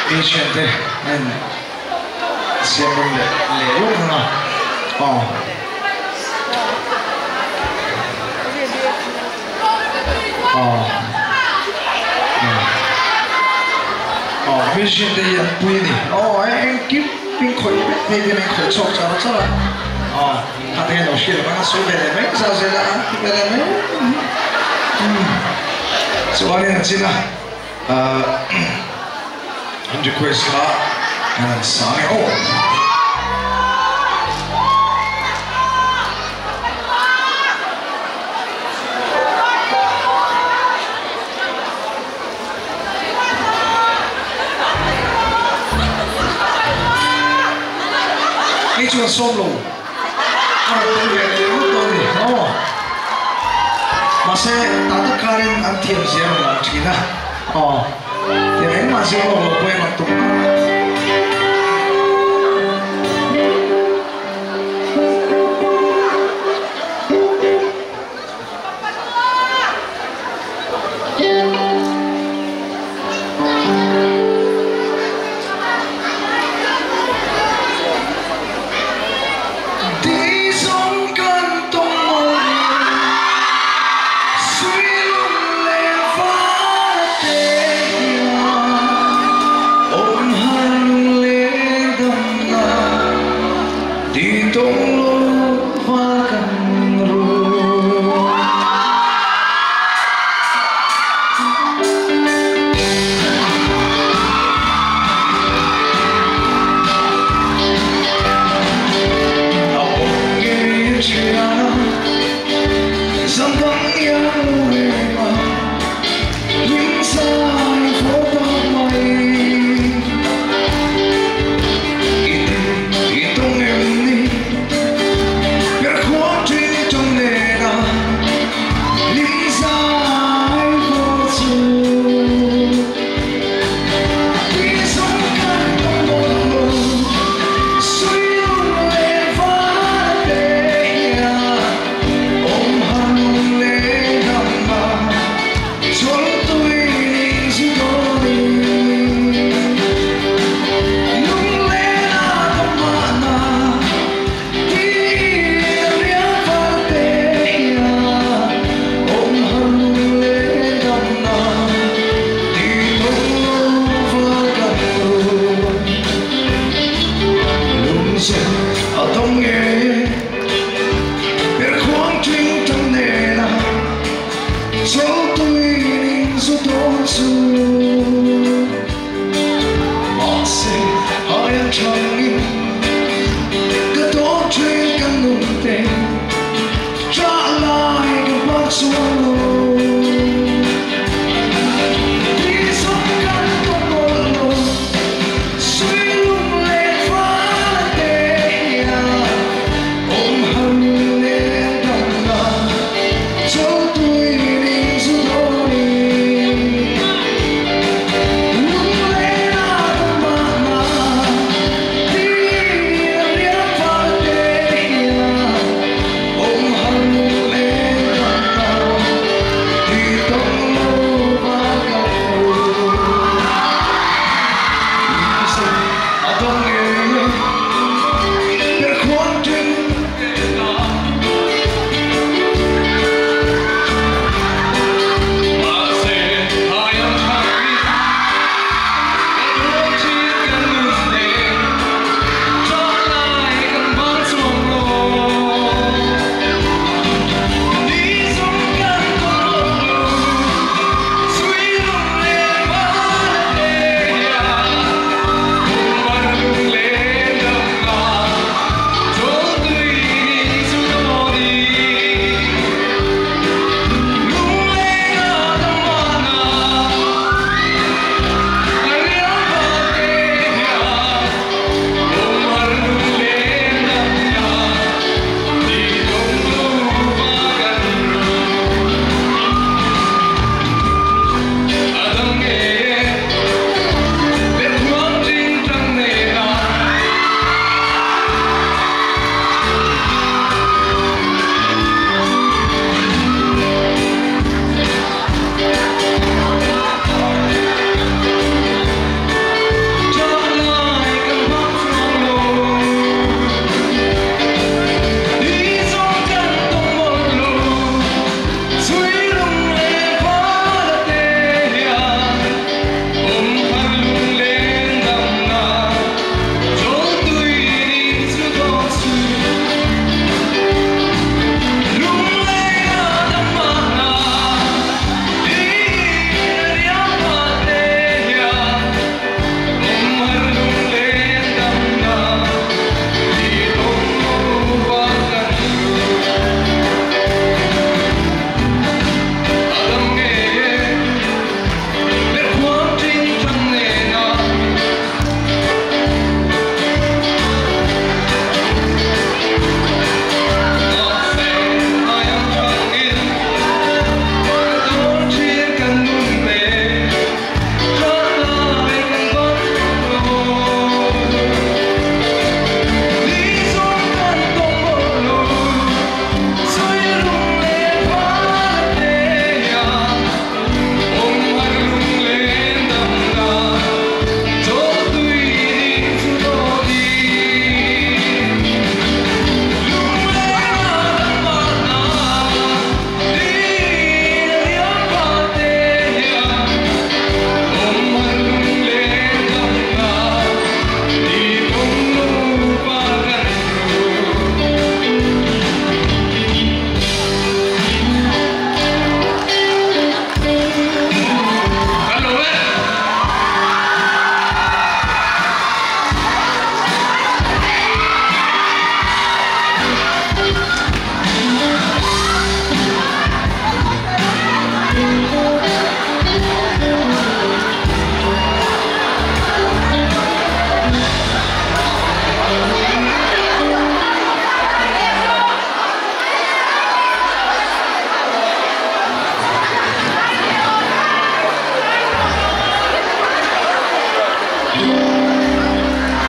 patient and siempre le uno oh patient thì bùi đi anh kiếm pin khởi thì cái này khởi sọc sao sao là hạt cái đầu xíu mà số về mấy sao sẽ là về mấy so anh xin là anh request là anh sang cái chuyện solo tôi về đây lúc tôi mà sẽ tạo tất cả những anh thiệp gì mà làm chuyện à thì anh mà sẽ vào quên mà tụng Cho